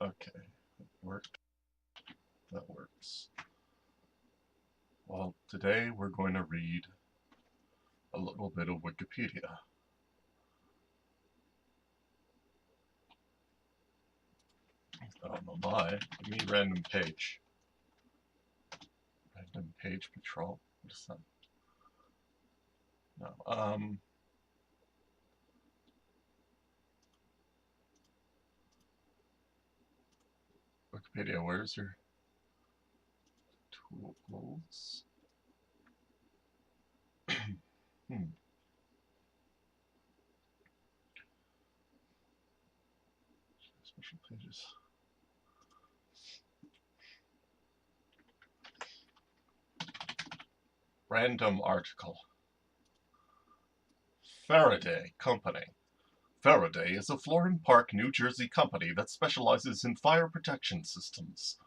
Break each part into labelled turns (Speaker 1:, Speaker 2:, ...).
Speaker 1: Okay, worked. That works. Well, today we're going to read a little bit of Wikipedia. I don't know why. Give me random page. Random page patrol. What is that? No. Wikipedia, where's your tools? Hmm. Special pages. Random article. Faraday Company. Faraday is a Florham Park, New Jersey company that specializes in fire protection systems.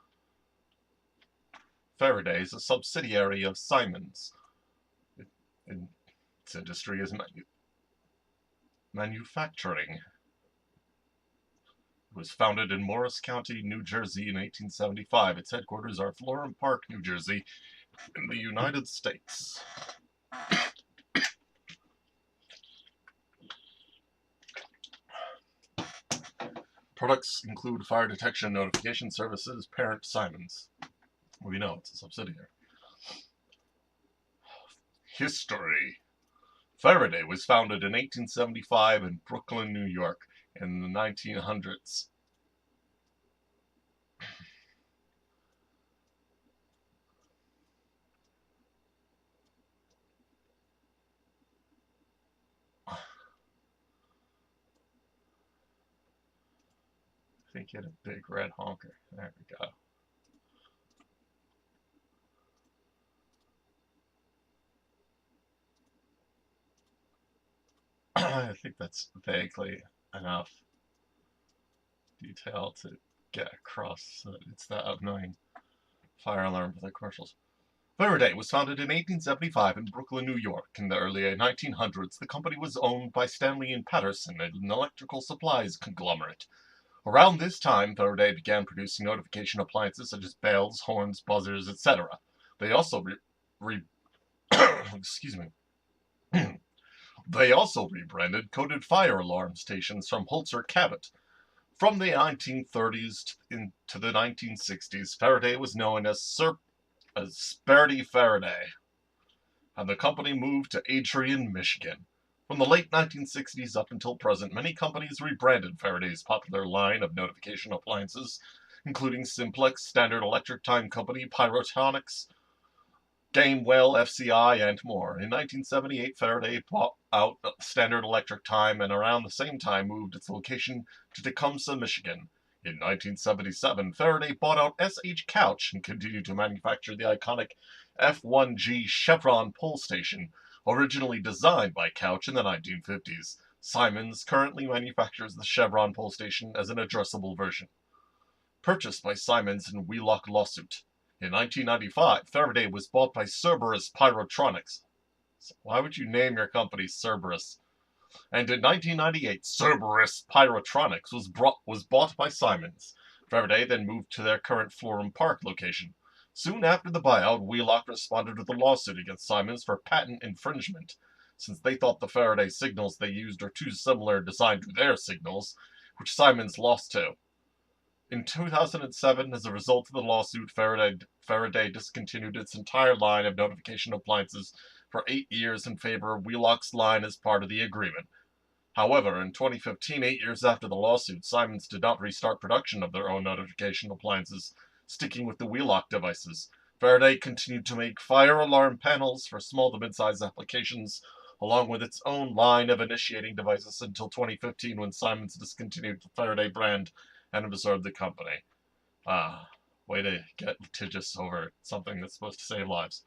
Speaker 1: Faraday is a subsidiary of Siemens. Its industry is manufacturing. It was founded in Morris County, New Jersey in 1875. Its headquarters are Florham Park, New Jersey, in the United States. Products include fire detection notification services, parent Siemens. We know it's a subsidiary. History. Faraday was founded in 1875 in Brooklyn, New York in the 1900s. I think he had a big red honker. There we go. I think that's vaguely enough detail to get across that it's that annoying fire alarm for the commercials. Faraday was founded in 1875 in Brooklyn, New York. In the early 1900s, the company was owned by Stanley and Patterson, an electrical supplies conglomerate. Around this time, Faraday began producing notification appliances such as bells, horns, buzzers, etc. They also excuse me. They also rebranded coded fire alarm stations from Holzer Cabot. From the 1930s into the 1960s, Faraday was known as Sperity Faraday, and the company moved to Adrian, Michigan. From the late 1960s up until present, many companies rebranded Faraday's popular line of notification appliances, including Simplex, Standard Electric Time Company, Pyrotonics, Gamewell, FCI, and more. In 1978, Faraday bought out Standard Electric Time and around the same time moved its location to Tecumseh, Michigan. In 1977, Faraday bought out SH Couch and continued to manufacture the iconic F1G Chevron pull station, originally designed by Couch in the 1950s. Siemens currently manufactures the Chevron pull station as an addressable version. Purchased by Siemens in Wheelock lawsuit. In 1995, Faraday was bought by Cerberus Pyrotronics. So why would you name your company Cerberus? And in 1998, Cerberus Pyrotronics was bought by Siemens. Faraday then moved to their current Florham Park location. Soon after the buyout, Wheelock responded with a lawsuit against Siemens for patent infringement, since they thought the Faraday signals they used are too similar design to their signals, which Siemens lost to. In 2007, as a result of the lawsuit, Faraday discontinued its entire line of notification appliances for 8 years in favor of Wheelock's line as part of the agreement. However, in 2015, 8 years after the lawsuit, Siemens did not restart production of their own notification appliances, sticking with the Wheelock devices. Faraday continued to make fire alarm panels for small to mid-sized applications, along with its own line of initiating devices until 2015 when Siemens discontinued the Faraday brand and absorbed the company. Way to get litigious over something that's supposed to save lives.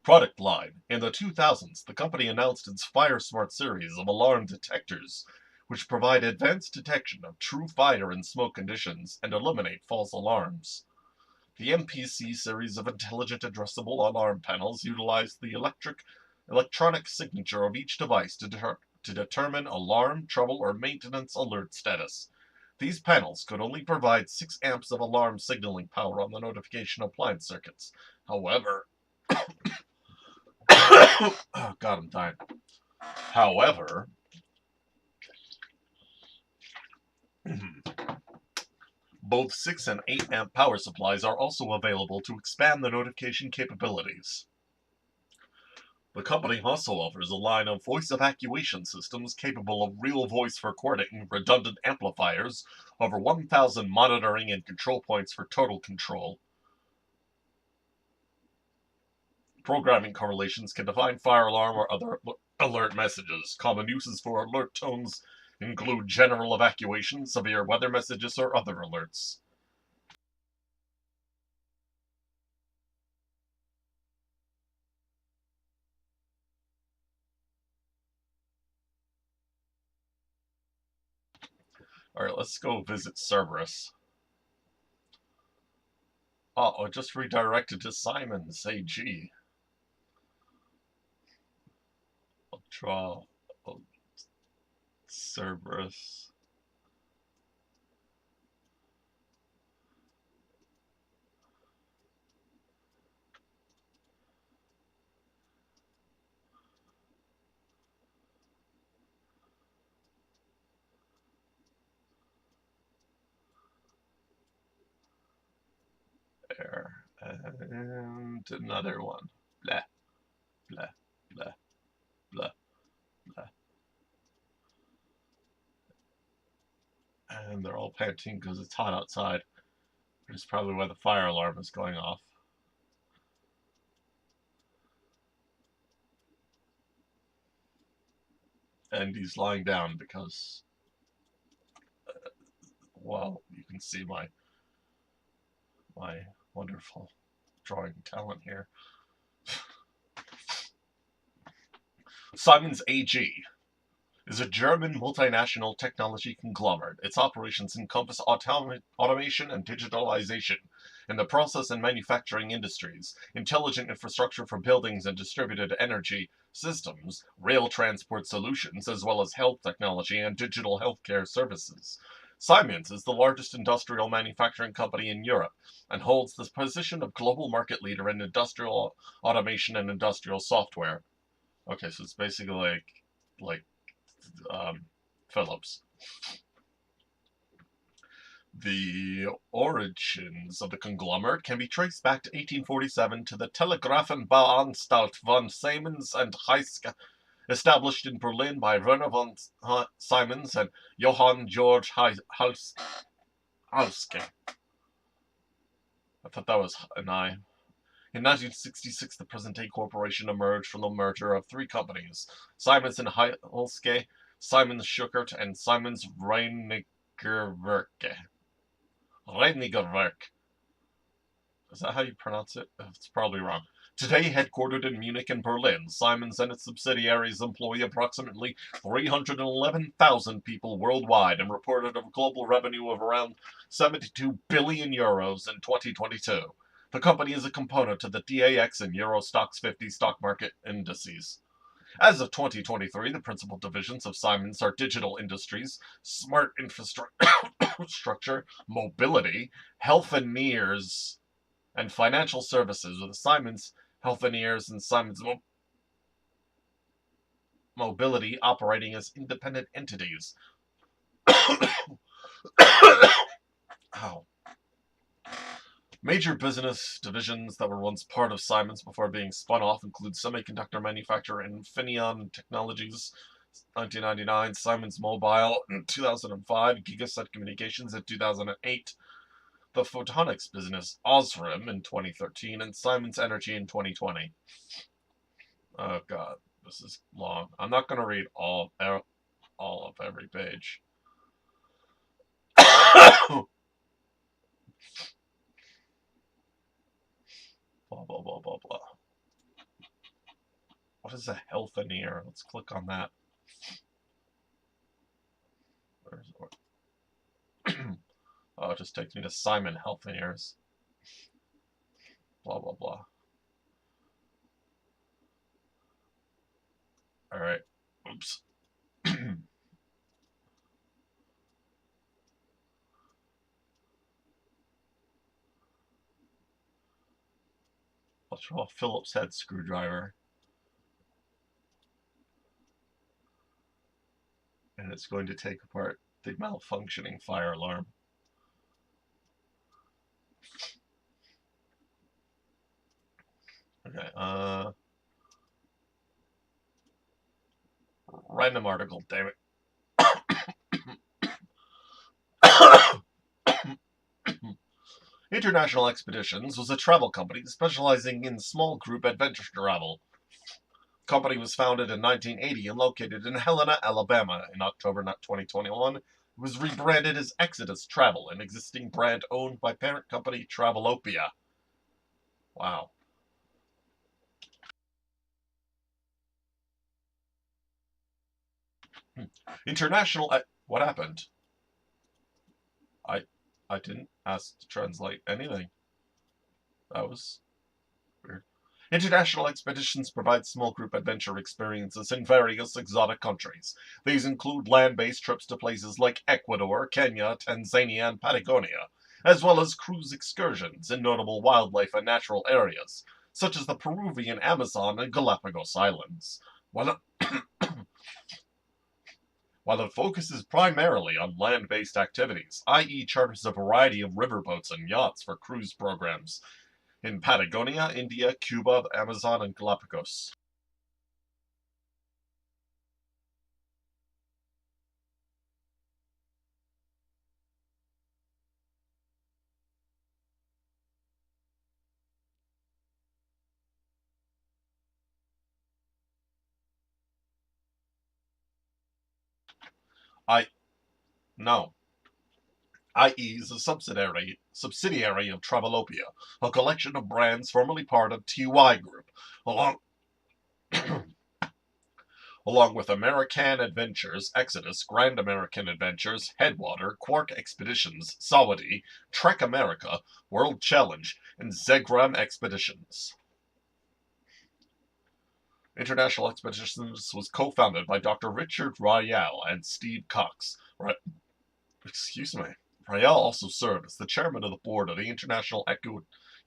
Speaker 1: Product line. In the 2000s, the company announced its FireSmart series of alarm detectors, which provide advanced detection of true fire and smoke conditions and eliminate false alarms. The MPC series of intelligent addressable alarm panels utilize the electronic signature of each device to to determine alarm, trouble, or maintenance alert status. These panels could only provide 6 amps of alarm signaling power on the notification appliance circuits. However, oh god, I'm dying. However, both 6 and 8 amp power supplies are also available to expand the notification capabilities. The company also offers a line of voice evacuation systems capable of real voice recording, redundant amplifiers, over 1,000 monitoring and control points for total control. Programming correlations can define fire alarm or other alert messages. Common uses for alert tones include general evacuation, severe weather messages, or other alerts. Alright, let's go visit Cerberus. Oh, it just redirected to Simon's AG. I'll draw Cerberus. There. And another one. Blah, blah, blah, blah, blah. And they're all panting because it's hot outside. Which is probably why the fire alarm is going off. And he's lying down because, well, you can see my wonderful drawing talent here. Siemens AG is a German multinational technology conglomerate. Its operations encompass automation and digitalization in the process and manufacturing industries, intelligent infrastructure for buildings and distributed energy systems, rail transport solutions, as well as health technology and digital healthcare services. Siemens is the largest industrial manufacturing company in Europe and holds the position of global market leader in industrial automation and industrial software. Okay, so it's basically like Phillips. The origins of the conglomerate can be traced back to 1847 to the Telegrafenbauanstalt von Siemens and Heiske, established in Berlin by Werner von Siemens and Johann Georg Heiske. I thought that was an I. In 1966, the present-day corporation emerged from the merger of 3 companies: Siemens and Heiske, Siemens Schuckert, and Siemens Reinigerwerke. Reinigerwerk. Is that how you pronounce it? It's probably wrong. Today headquartered in Munich and Berlin, Siemens and its subsidiaries employ approximately 311,000 people worldwide and reported a global revenue of around 72 billion euros in 2022. The company is a component of the DAX and Euro Stoxx 50 stock market indices. As of 2023, the principal divisions of Siemens are digital industries, smart infrastructure, mobility, Healthineers, and financial services, with Siemens Healthineers and Siemens Mobility operating as independent entities. Ow. Major business divisions that were once part of Siemens before being spun off include semiconductor manufacturer Infineon Technologies, 1999, Siemens Mobile in 2005, Gigaset Communications in 2008, the photonics business Osram in 2013, and Siemens Energy in 2020. Oh god, this is long. I'm not going to read all of every page. Blah, blah, blah, blah, blah. What is a Healthineer? Let's click on that. Where's it? Oh, it just takes me to Simon Healthineers. Blah, blah, blah. Alright. Oops. Let's draw a Phillips head screwdriver. And it's going to take apart the malfunctioning fire alarm. Okay, random article, damn it. International Expeditions was a travel company specializing in small group adventure travel. The company was founded in 1980 and located in Helena, Alabama. In October 2021, it was rebranded as Exodus Travel, an existing brand owned by parent company Travelopia. Wow. International... what happened? I I didn't ask to translate anything. That was weird. International expeditions provide small group adventure experiences in various exotic countries. These include land-based trips to places like Ecuador, Kenya, Tanzania, and Patagonia, as well as cruise excursions in notable wildlife and natural areas, such as the Peruvian Amazon and Galapagos Islands. While While it focuses primarily on land-based activities, i.e. charters a variety of riverboats and yachts for cruise programs in Patagonia, India, Cuba, the Amazon, and Galapagos. I no. IE is a subsidiary of Travelopia, a collection of brands formerly part of TY Group, along along with American Adventures, Exodus, Grand American Adventures, Headwater, Quark Expeditions, Sawadee, Trek America, World Challenge, and Zegram Expeditions. International Expeditions was co-founded by Dr. Richard Ryall and Steve Cox. Excuse me. Ryall also served as the chairman of the board of the International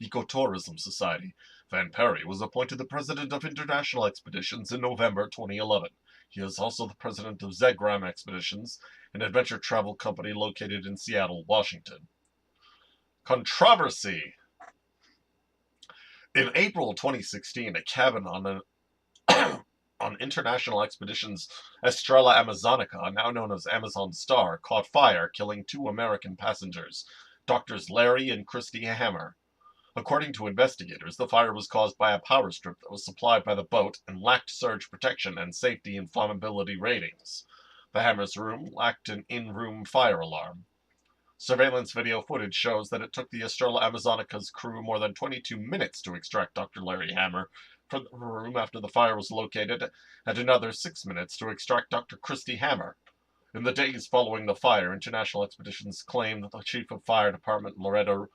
Speaker 1: Ecotourism Society. Van Perry was appointed the president of International Expeditions in November 2011. He is also the president of Zegram Expeditions, an adventure travel company located in Seattle, Washington. Controversy. In April 2016, a cabin on International Expeditions Estrella Amazonica, now known as Amazon Star, caught fire, killing 2 American passengers, Doctors Larry and Christy Hammer. According to investigators, the fire was caused by a power strip that was supplied by the boat and lacked surge protection and safety and flammability ratings. The Hammers' room lacked an in-room fire alarm. Surveillance video footage shows that it took the Estrella Amazonica's crew more than 22 minutes to extract Dr. Larry Hammer from the room after the fire was located, and another 6 minutes to extract Dr. Christy Hammer. In the days following the fire, International Expeditions claimed that the Chief of Fire Department, Loreto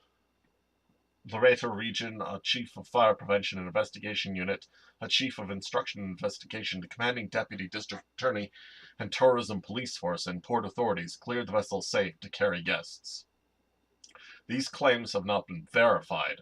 Speaker 1: Region, a Chief of Fire Prevention and Investigation Unit, a Chief of Instruction and Investigation, the Commanding Deputy District Attorney, and Tourism Police Force and Port Authorities cleared the vessel safe to carry guests. These claims have not been verified.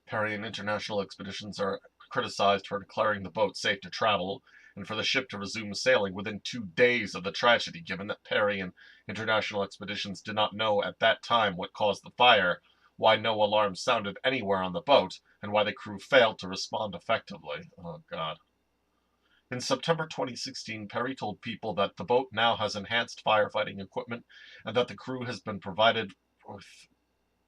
Speaker 1: Perry and International Expeditions are criticized for declaring the boat safe to travel and for the ship to resume sailing within 2 days of the tragedy, given that Perry and International Expeditions did not know at that time what caused the fire, why no alarm sounded anywhere on the boat, and why the crew failed to respond effectively. Oh, God. In September 2016, Perry told People that the boat now has enhanced firefighting equipment and that the crew has been provided with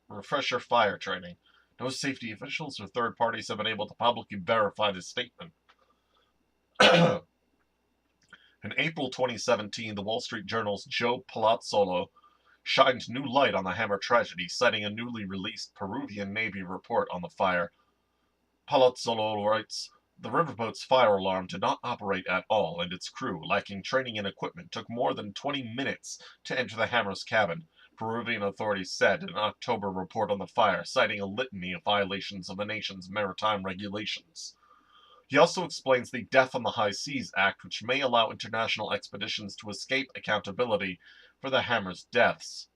Speaker 1: refresher fire training. No safety officials or third parties have been able to publicly verify this statement. In April 2017, the Wall Street Journal's Joe Palazzolo shined new light on the Hammer tragedy, citing a newly released Peruvian Navy report on the fire. Palazzolo writes, "The riverboat's fire alarm did not operate at all, and its crew, lacking training and equipment, took more than 20 minutes to enter the Hammer's cabin," Peruvian authorities said in an October report on the fire, citing a litany of violations of the nation's maritime regulations. He also explains the Death on the High Seas Act, which may allow international expeditions to escape accountability for the Hammer's deaths.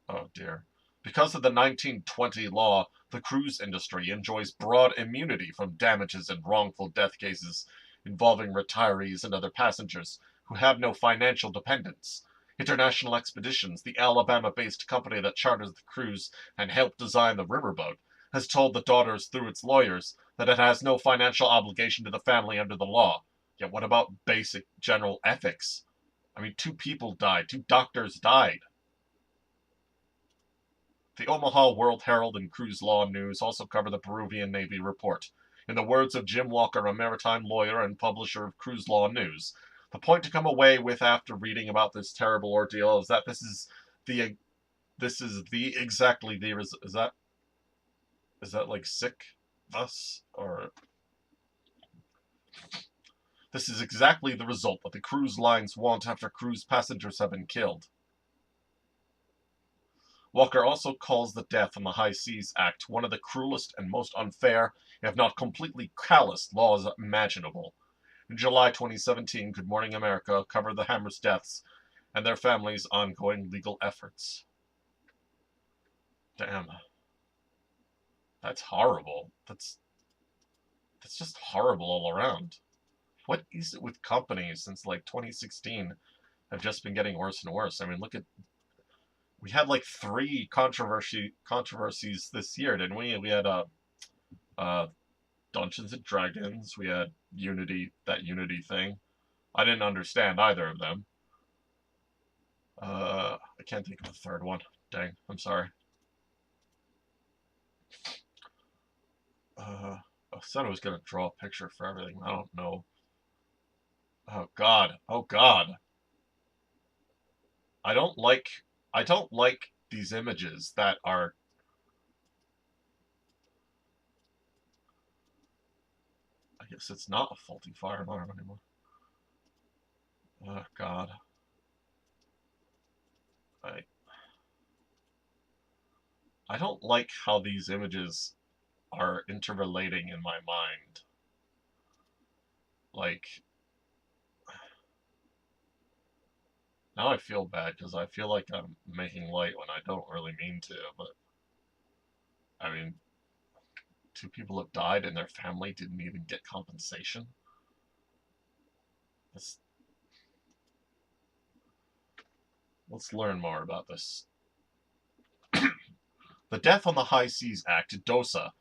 Speaker 1: Oh dear. Because of the 1920 law, the cruise industry enjoys broad immunity from damages and wrongful death cases involving retirees and other passengers who have no financial dependents. International Expeditions, the Alabama based company that charters the cruise and helped design the riverboat, has told the daughters through its lawyers that it has no financial obligation to the family under the law. Yet what about basic general ethics? I mean, two people died, two doctors died. The Omaha World Herald and Cruise Law News also cover the Peruvian Navy report. In the words of Jim Walker, a maritime lawyer and publisher of Cruise Law News, the point to come away with after reading about this terrible ordeal is that the exactly the is that like sick thus or this is exactly the result that the cruise lines want after cruise passengers have been killed. Walker also calls the Death on the High Seas Act one of the cruelest and most unfair, if not completely callous, laws imaginable. In July 2017, Good Morning America covered the Hammers' deaths and their families' ongoing legal efforts. Damn. That's horrible. That's just horrible all around. What is it with companies since like 2016 have just been getting worse and worse? I mean, look at we had like three controversies this year, didn't we? We had uh Dungeons and Dragons. We had Unity thing. I didn't understand either of them. I can't think of the third one. Dang, I'm sorry. I said I was gonna draw a picture for everything. I don't know. Oh God. Oh God. I don't like. I don't like these images that are. I guess it's not a faulty fire alarm anymore. Oh God. I I don't like how these images are interrelating in my mind. Like, now I feel bad because I feel like I'm making light when I don't really mean to, but I mean, two people have died and their family didn't even get compensation. Let's, let's learn more about this. The Death on the High Seas Act, DOSA,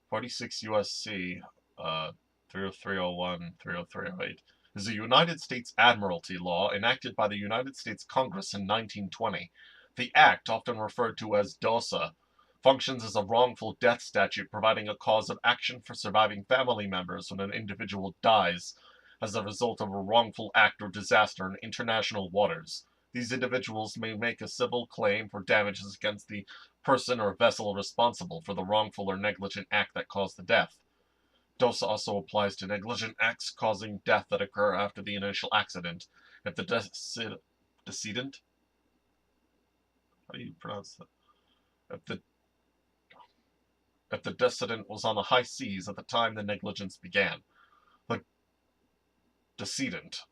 Speaker 1: 46 USC 30301, 30308, is a United States Admiralty law enacted by the United States Congress in 1920. The act, often referred to as DOSA, functions as a wrongful death statute providing a cause of action for surviving family members when an individual dies as a result of a wrongful act or disaster in international waters. These individuals may make a civil claim for damages against the person or vessel responsible for the wrongful or negligent act that caused the death. DOSA also applies to negligent acts causing death that occur after the initial accident. If the decedent, how do you pronounce that? If the decedent was on the high seas at the time the negligence began. The decedent.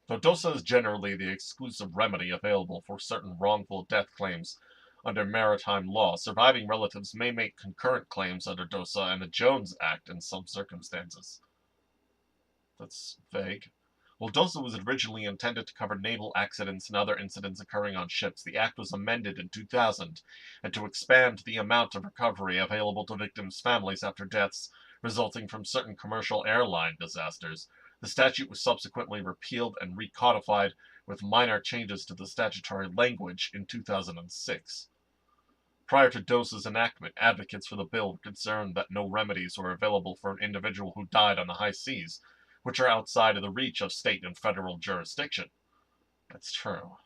Speaker 1: Though DOSA is generally the exclusive remedy available for certain wrongful death claims under maritime law, surviving relatives may make concurrent claims under DOSA and the Jones Act in some circumstances. That's vague. While DOSA was originally intended to cover naval accidents and other incidents occurring on ships, the Act was amended in 2000 and to expand the amount of recovery available to victims' families after deaths resulting from certain commercial airline disasters. The statute was subsequently repealed and recodified with minor changes to the statutory language in 2006. Prior to DOSA's enactment, advocates for the bill were concerned that no remedies were available for an individual who died on the high seas, which are outside of the reach of state and federal jurisdiction. That's true.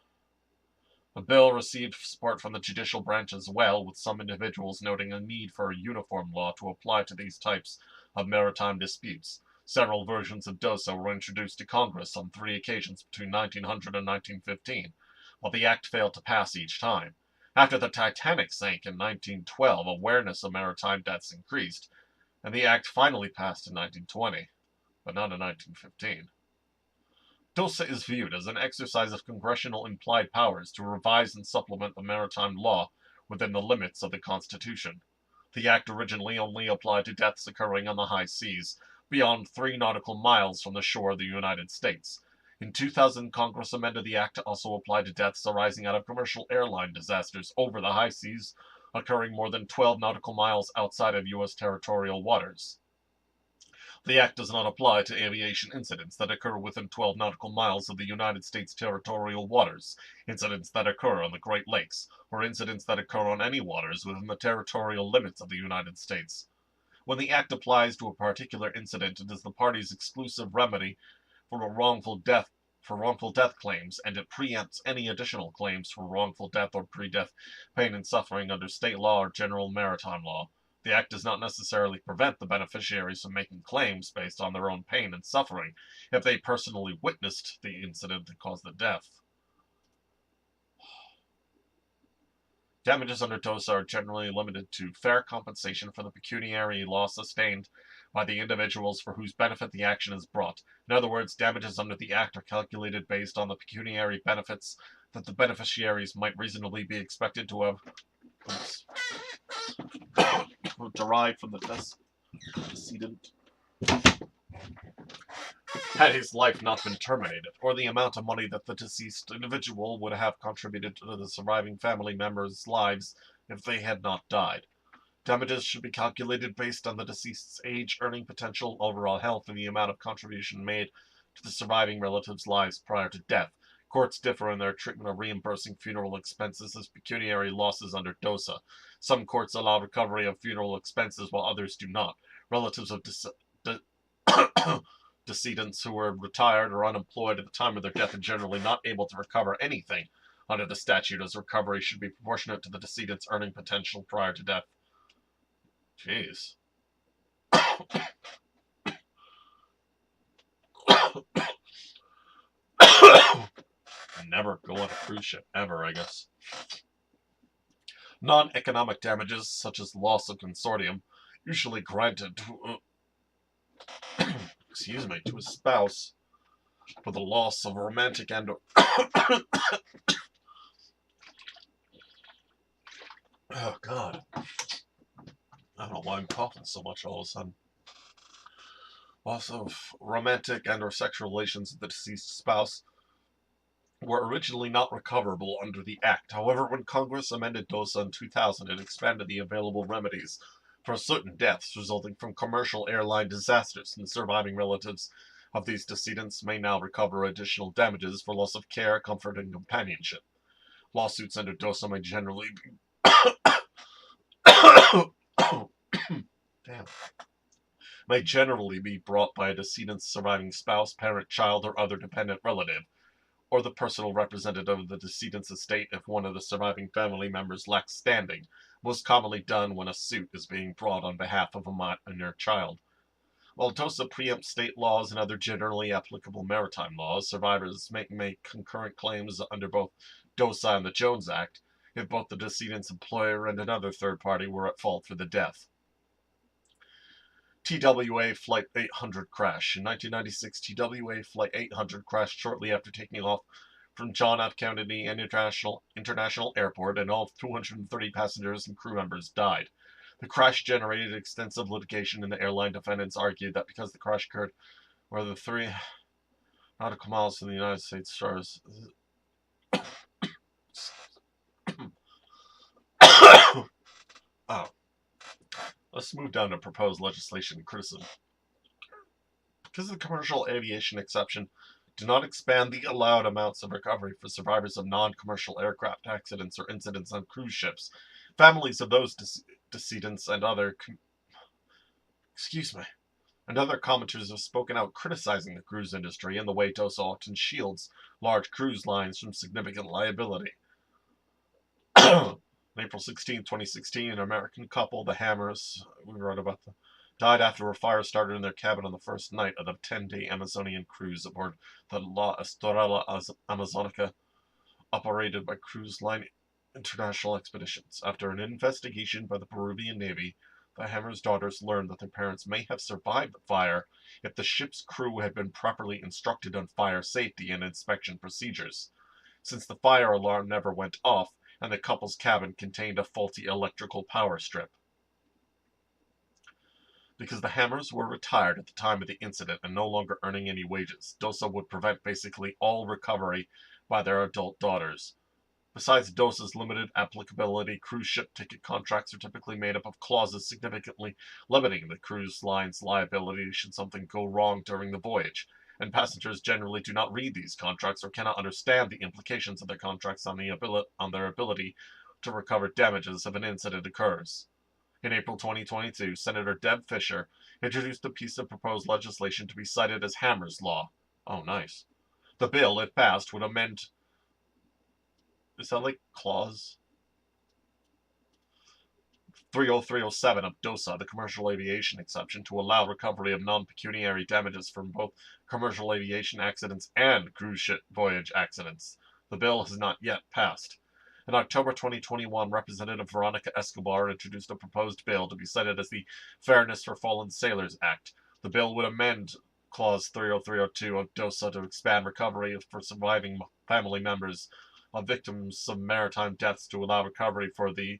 Speaker 1: The bill received support from the judicial branch as well, with some individuals noting a need for a uniform law to apply to these types of maritime disputes. Several versions of DOSA were introduced to Congress on 3 occasions between 1900 and 1915, while the act failed to pass each time. After the Titanic sank in 1912, awareness of maritime deaths increased, and the act finally passed in 1920, but not in 1915. DOSA is viewed as an exercise of congressional implied powers to revise and supplement the maritime law within the limits of the Constitution. The Act originally only applied to deaths occurring on the high seas, beyond 3 nautical miles from the shore of the United States. In 2000, Congress amended the Act to also apply to deaths arising out of commercial airline disasters over the high seas, occurring more than 12 nautical miles outside of U.S. territorial waters. The Act does not apply to aviation incidents that occur within 12 nautical miles of the United States territorial waters, incidents that occur on the Great Lakes, or incidents that occur on any waters within the territorial limits of the United States. When the Act applies to a particular incident, it is the party's exclusive remedy for wrongful death claims, and it preempts any additional claims for wrongful death or pre-death pain and suffering under state law or general maritime law. The Act does not necessarily prevent the beneficiaries from making claims based on their own pain and suffering if they personally witnessed the incident that caused the death. Damages under DOSA are generally limited to fair compensation for the pecuniary loss sustained by the individuals for whose benefit the action is brought. In other words, damages under the Act are calculated based on the pecuniary benefits that the beneficiaries might reasonably be expected to have derived from the decedent had his life not been terminated, or the amount of money that the deceased individual would have contributed to the surviving family members' lives if they had not died. Damages should be calculated based on the deceased's age, earning potential, overall health, and the amount of contribution made to the surviving relatives' lives prior to death. Courts differ in their treatment of reimbursing funeral expenses as pecuniary losses under DOSA. Some courts allow recovery of funeral expenses while others do not. Relatives of decedents who were retired or unemployed at the time of their death are generally not able to recover anything under the statute, as recovery should be proportionate to the decedent's earning potential prior to death. Jeez. Never go on a cruise ship, ever, I guess. Non-economic damages, such as loss of consortium, usually granted to to a spouse for the loss of a romantic and oh god, I don't know why I'm coughing so much all of a sudden. Loss of romantic and or sexual relations with the deceased spouse were originally not recoverable under the Act. However, when Congress amended DOSA in 2000, it expanded the available remedies for certain deaths resulting from commercial airline disasters, and surviving relatives of these decedents may now recover additional damages for loss of care, comfort, and companionship. Lawsuits under DOSA may generally be may generally be brought by a decedent's surviving spouse, parent, child, or other dependent relative, or the personal representative of the decedent's estate if one of the surviving family members lacks standing, most commonly done when a suit is being brought on behalf of a minor child. While DOSA preempts state laws and other generally applicable maritime laws, survivors may make concurrent claims under both DOSA and the Jones Act if both the decedent's employer and another third party were at fault for the death. TWA Flight 800 crash. In 1996, TWA Flight 800 crashed shortly after taking off from John F. Kennedy International Airport, and all 230 passengers and crew members died. The crash generated extensive litigation, and the airline defendants argued that because the crash occurred where the 3 nautical miles from the United States shores. Oh. Let's move down to proposed legislation and criticism. Because the commercial aviation exception do not expand the allowed amounts of recovery for survivors of non-commercial aircraft accidents or incidents on cruise ships, families of those decedents and other commenters have spoken out criticizing the cruise industry and the way DOSA often shields large cruise lines from significant liability. On April 16, 2016, an American couple, the Hammers, we wrote about them, died after a fire started in their cabin on the first night of a 10-day Amazonian cruise aboard the La Estrella Amazonica, operated by Cruise Line International Expeditions. After an investigation by the Peruvian Navy, the Hammers' daughters learned that their parents may have survived the fire if the ship's crew had been properly instructed on fire safety and inspection procedures. Since the fire alarm never went off, and the couple's cabin contained a faulty electrical power strip. Because the Hammers were retired at the time of the incident and no longer earning any wages, DOSA would prevent basically all recovery by their adult daughters. Besides DOSA's limited applicability, cruise ship ticket contracts are typically made up of clauses significantly limiting the cruise line's liability should something go wrong during the voyage, and passengers generally do not read these contracts or cannot understand the implications of their contracts on their ability to recover damages if an incident occurs. In April 2022, Senator Deb Fischer introduced a piece of proposed legislation to be cited as Hammer's Law. Oh, nice. The bill, if passed, would amend. Is that like clause 30307 of DOSA, the commercial aviation exception, to allow recovery of non-pecuniary damages from both commercial aviation accidents and cruise ship voyage accidents. The bill has not yet passed. In October 2021, Representative Veronica Escobar introduced a proposed bill to be cited as the Fairness for Fallen Sailors Act. The bill would amend Clause 30302 of DOSA to expand recovery for surviving family members of victims of maritime deaths to allow recovery for the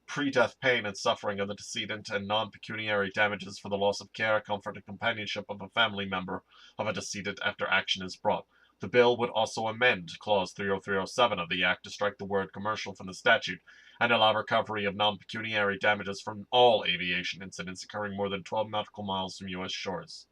Speaker 1: pre-death pain and suffering of the decedent and non-pecuniary damages for the loss of care, comfort, and companionship of a family member of a decedent after action is brought. The bill would also amend Clause 30307 of the Act to strike the word commercial from the statute and allow recovery of non-pecuniary damages from all aviation incidents occurring more than 12 nautical miles from U.S. shores.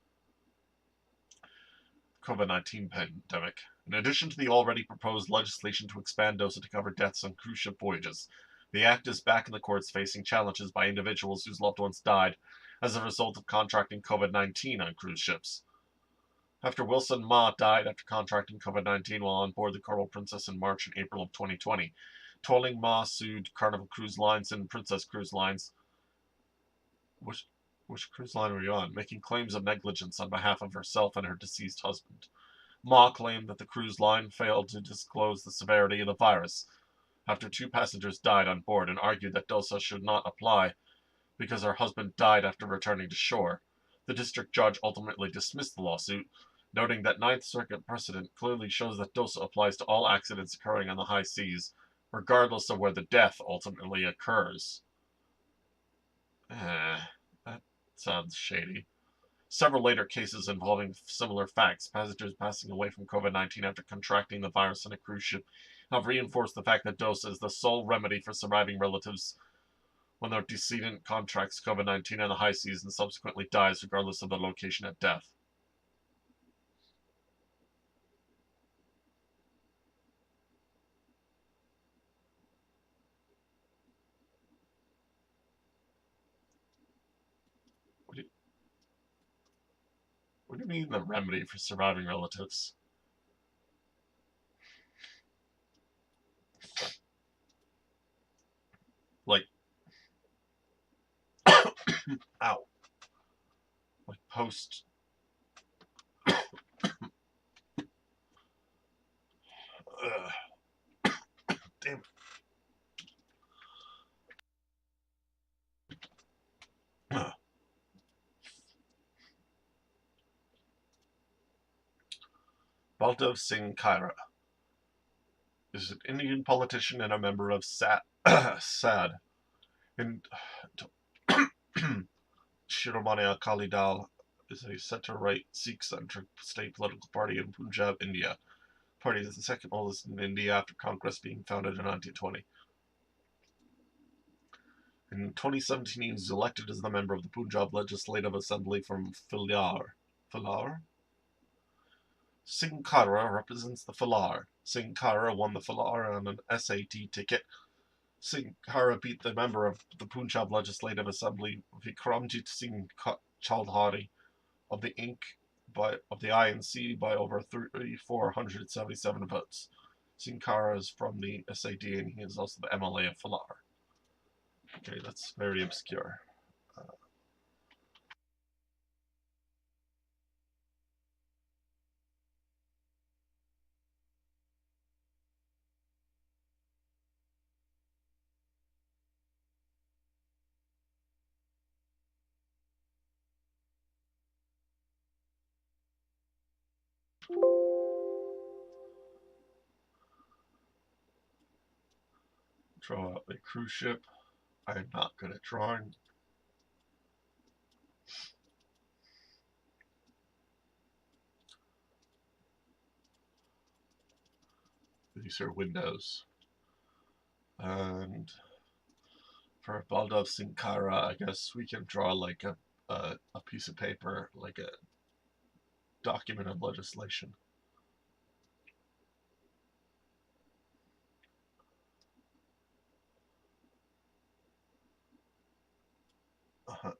Speaker 1: COVID-19 pandemic. In addition to the already proposed legislation to expand DOSA to cover deaths on cruise ship voyages, the Act is back in the courts facing challenges by individuals whose loved ones died as a result of contracting COVID-19 on cruise ships. After Wilson Ma died after contracting COVID-19 while on board the Coral Princess in March and April of 2020, Toiling Ma sued Carnival Cruise Lines and Princess Cruise Lines. Which cruise line were you on? Making claims of negligence on behalf of herself and her deceased husband. Ma claimed that the cruise line failed to disclose the severity of the virus after 2 passengers died on board and argued that DOSA should not apply because her husband died after returning to shore. The district judge ultimately dismissed the lawsuit, noting that Ninth Circuit precedent clearly shows that DOSA applies to all accidents occurring on the high seas, regardless of where the death ultimately occurs. That sounds shady. Several later cases involving similar facts, passengers passing away from COVID-19 after contracting the virus on a cruise ship, have reinforced the fact that DOSA is the sole remedy for surviving relatives when their decedent contracts COVID-19 on the high seas and subsequently dies regardless of the location at death. What do you mean the remedy for surviving relatives? Like, ow. Like post. Damn it. Baldev Singh Kaira is an Indian politician and a member of SAD. And Shiromani Akali Dal is a centre-right Sikh-centric state political party in Punjab, India. The party is the second oldest in India after Congress being founded in 1920. In 2017, he was elected as the member of the Punjab Legislative Assembly from Philar. Singh Kara represents the Philar. Singh Kara won the Philar on an SAT ticket. Singh Kara beat the member of the Punjab Legislative Assembly, Vikramjit Singh Chaudhary, of the INC by over 3,477 votes. Singh Kara is from the SAD and he is also the MLA of Philar. Okay, that's very obscure. Draw a cruise ship. I'm not good at drawing. These are windows. And for Baldav Sinkara, I guess we can draw like a piece of paper, like a document of legislation. Uh-huh.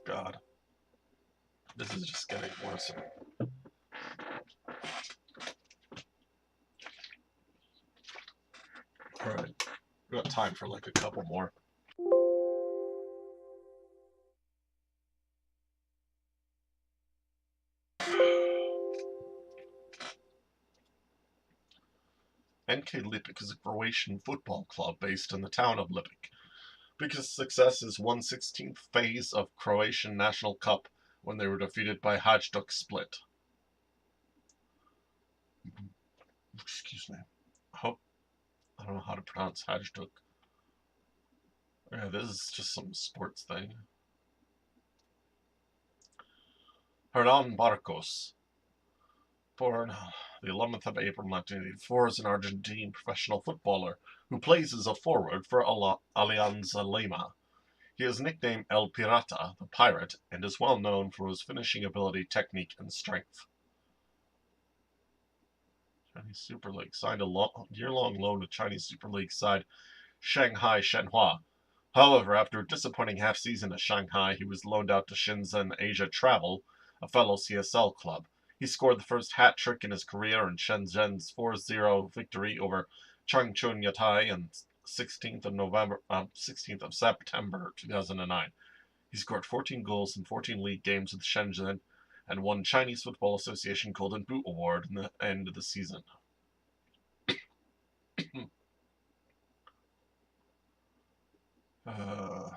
Speaker 1: God, this is just getting worse. All right, we got time for like a couple more. NK Lipik is a Croatian football club based in the town of Lipik. Biggest success is 1/16th phase of Croatian National Cup when they were defeated by Hajduk Split. Excuse me. I don't know how to pronounce Hajduk. Yeah, this is just some sports thing. Hernan Barcos, born the 11th of April 1984, is an Argentine professional footballer who plays as a forward for Alianza Lima. He is nicknamed El Pirata, the Pirate, and is well known for his finishing ability, technique, and strength. Chinese Super League signed a year-long loan to Chinese Super League side Shanghai Shenhua. However, after a disappointing half-season at Shanghai, he was loaned out to Shenzhen Asia Travel, a fellow CSL club. He scored the first hat-trick in his career in Shenzhen's 4-0 victory over Changchun Yatai on 16th of September 2009. He scored 14 goals in 14 league games with Shenzhen and won Chinese Football Association Golden Boot Award in the end of the season. uh,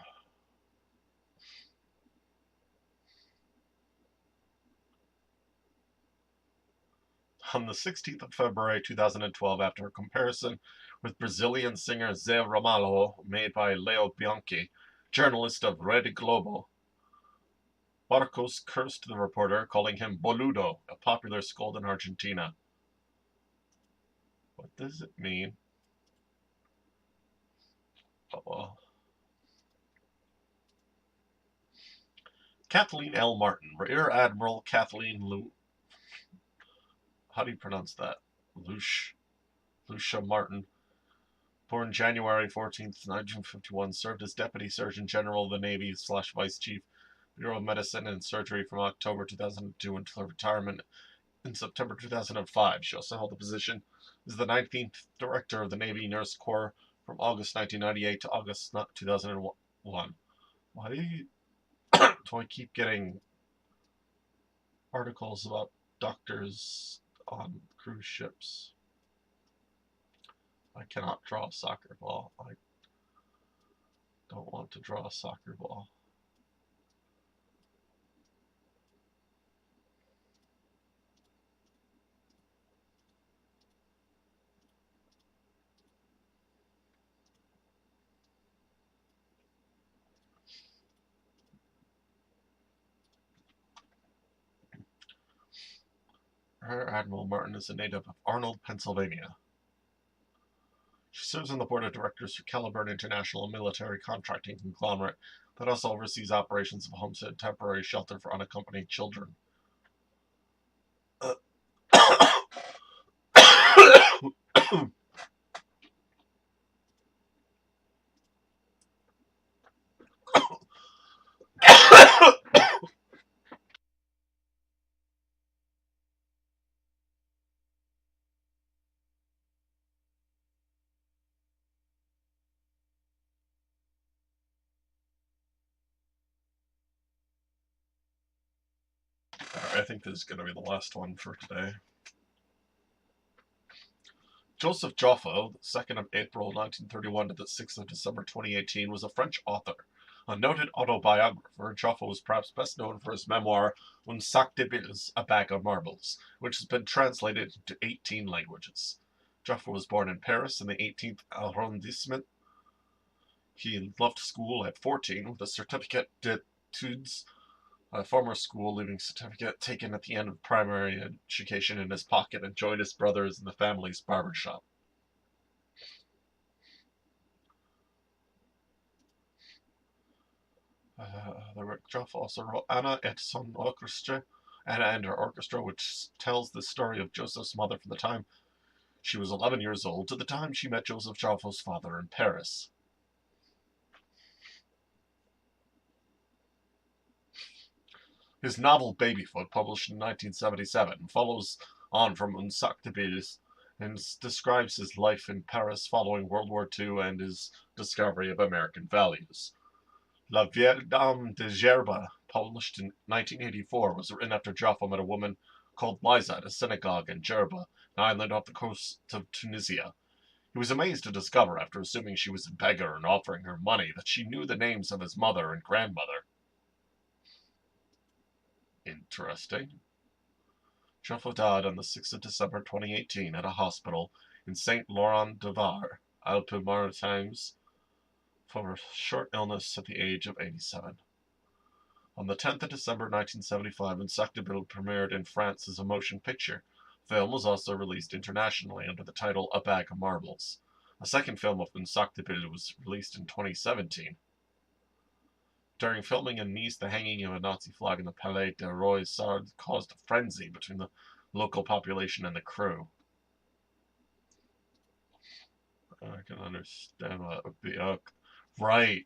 Speaker 1: on the 16th of February 2012, after a comparison with Brazilian singer Zé Ramalho made by Leo Bianchi, journalist of Rede Globo, Barcos cursed the reporter, calling him boludo, a popular scold in Argentina. What does it mean? Oh, well. Kathleen L. Martin, Rear Admiral Kathleen how do you pronounce that? Lucia Martin, born January 14th, 1951, served as Deputy Surgeon General of the Navy / Vice Chief, Bureau of Medicine and Surgery from October 2002 until her retirement in September 2005. She also held the position as the 19th Director of the Navy Nurse Corps from August 1998 to August 2001. Why do I keep getting articles about doctors on cruise ships? I cannot draw a soccer ball. I don't want to draw a soccer ball. Rear Admiral Martin is a native of Arnold, Pennsylvania. She serves on the board of directors for Caliburn International, a military contracting conglomerate that also oversees operations of Homestead Temporary Shelter for Unaccompanied Children. think this is going to be the last one for today. Joseph Joffo, the 2nd of April 1931 to the 6th of December 2018, was a French author. A noted autobiographer, Joffo was perhaps best known for his memoir Un sac de billes, A Bag of Marbles, which has been translated into 18 languages. Joffo was born in Paris in the 18th arrondissement. He left school at 14 with a certificate d'études, a former school leaving certificate taken at the end of primary education, in his pocket, and joined his brothers in the family's barber shop. Joff also wrote Anna et son orchestre, Anna and her orchestra, which tells the story of Joseph's mother from the time she was 11 years old to the time she met Joseph Joffo's father in Paris. His novel Babyfoot, published in 1977, follows on from Un sac de billes and describes his life in Paris following World War II and his discovery of American values. La Vieille Dame de Gerba, published in 1984, was written after Joffo met a woman called Liza at a synagogue in Gerba, an island off the coast of Tunisia. He was amazed to discover, after assuming she was a beggar and offering her money, that she knew the names of his mother and grandmother. Interesting. Joffo died on the 6th of December 2018 at a hospital in Saint Laurent de Var, Alpes-Maritimes, for a short illness at the age of 87. On the 10th of December 1975, Insectable premiered in France as a motion picture. The film was also released internationally under the title A Bag of Marbles. A second film of Insectable was released in 2017. During filming in Nice, the hanging of a Nazi flag in the Palais des Rois caused a frenzy between the local population and the crew. I can understand that would be... right.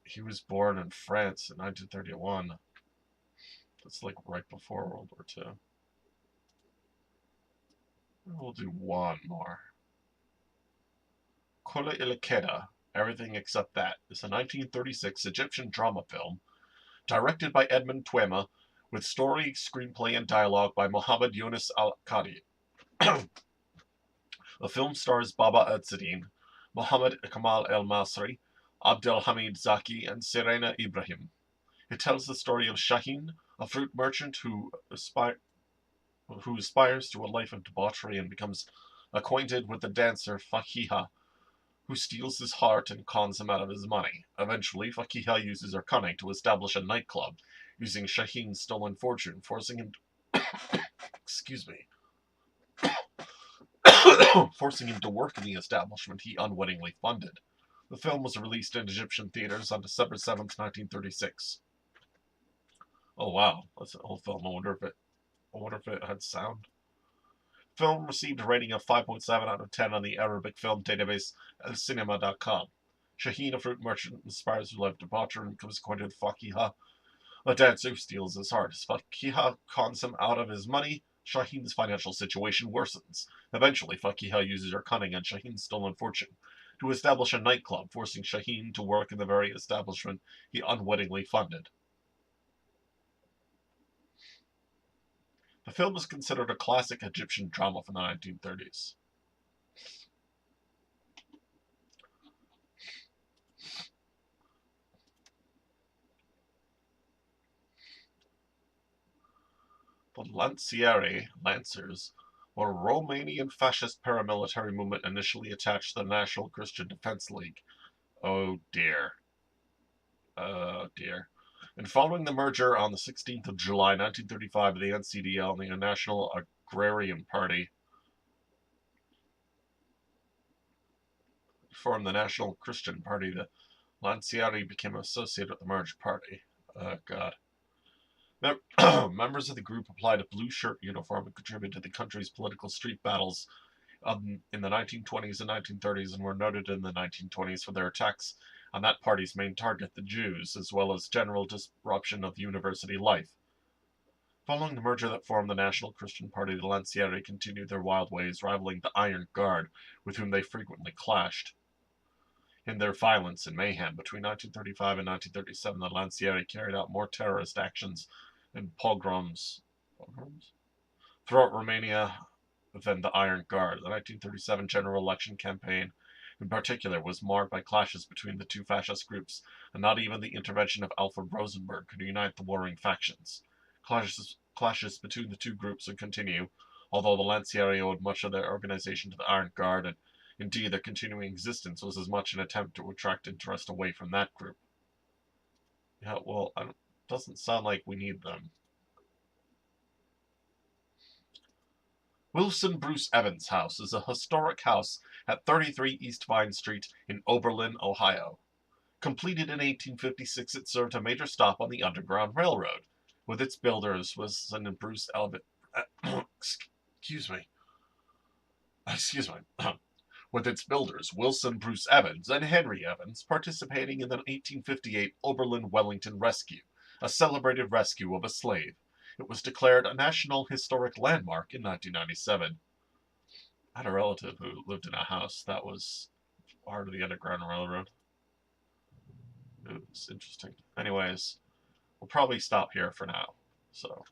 Speaker 1: He was born in France in 1931. That's like right before World War II. We'll do one more. Kole Ilekeda, Everything Except That, is a 1936 Egyptian drama film directed by Edmund Twema, with story, screenplay, and dialogue by Mohammed Yunus Al-Qadi. The film stars Baba Edzadine, Mohammed Kamal El-Masri, Abdel Hamid Zaki, and Serena Ibrahim. It tells the story of Shaheen, a fruit merchant who aspires to a life of debauchery and becomes acquainted with the dancer Fakiha, who steals his heart and cons him out of his money. Eventually, Fakiha uses her cunning to establish a nightclub, using Shaheen's stolen fortune, forcing him forcing him to work in the establishment he unwittingly funded. The film was released in Egyptian theaters on December 7th, 1936. Oh wow, that's an old film. I wonder if it had sound. Film received a rating of 5.7 out of 10 on the Arabic film database elcinema.com. Shaheen, a fruit merchant, inspires her life debauchery and becomes acquainted with Fakiha, a dancer who steals his heart. As Fakiha cons him out of his money, Shaheen's financial situation worsens. Eventually, Fakiha uses her cunning and Shaheen's stolen fortune to establish a nightclub, forcing Shaheen to work in the very establishment he unwittingly funded. The film is considered a classic Egyptian drama from the 1930s. The Lanciers, were a Romanian fascist paramilitary movement initially attached to the National Christian Defense League. Oh dear. Oh dear. And following the merger on the 16th of July 1935 of the NCDL and the National Agrarian Party, formed the National Christian Party, the Lancieri became associated with the merged party. Oh god. Members of the group applied a blue shirt uniform and contributed to the country's political street battles in the 1920s and 1930s, and were noted in the 1920s for their attacks on that party's main target, the Jews, as well as general disruption of university life. Following the merger that formed the National Christian Party, the Lancieri continued their wild ways, rivaling the Iron Guard, with whom they frequently clashed. In their violence and mayhem between 1935 and 1937, the Lancieri carried out more terrorist actions and pogroms Throughout Romania, then the Iron Guard. The 1937 general election campaign, in particular, was marred by clashes between the two fascist groups, and not even the intervention of Alfred Rosenberg could unite the warring factions. Clashes between the two groups would continue, although the Lancieri owed much of their organization to the Iron Guard, and indeed their continuing existence was as much an attempt to attract interest away from that group. Yeah, well, it doesn't sound like we need them. Wilson Bruce Evans House is a historic house at 33 East Vine Street in Oberlin, Ohio. Completed in 1856, it served a major stop on the Underground Railroad. With its builders Wilson and Bruce excuse me. Excuse me. With its builders Wilson Bruce Evans and Henry Evans participating in the 1858 Oberlin-Wellington Rescue, a celebrated rescue of a slave. It was declared a National Historic Landmark in 1997. I had a relative who lived in a house that was part of the Underground Railroad. It was interesting. Anyways, we'll probably stop here for now. So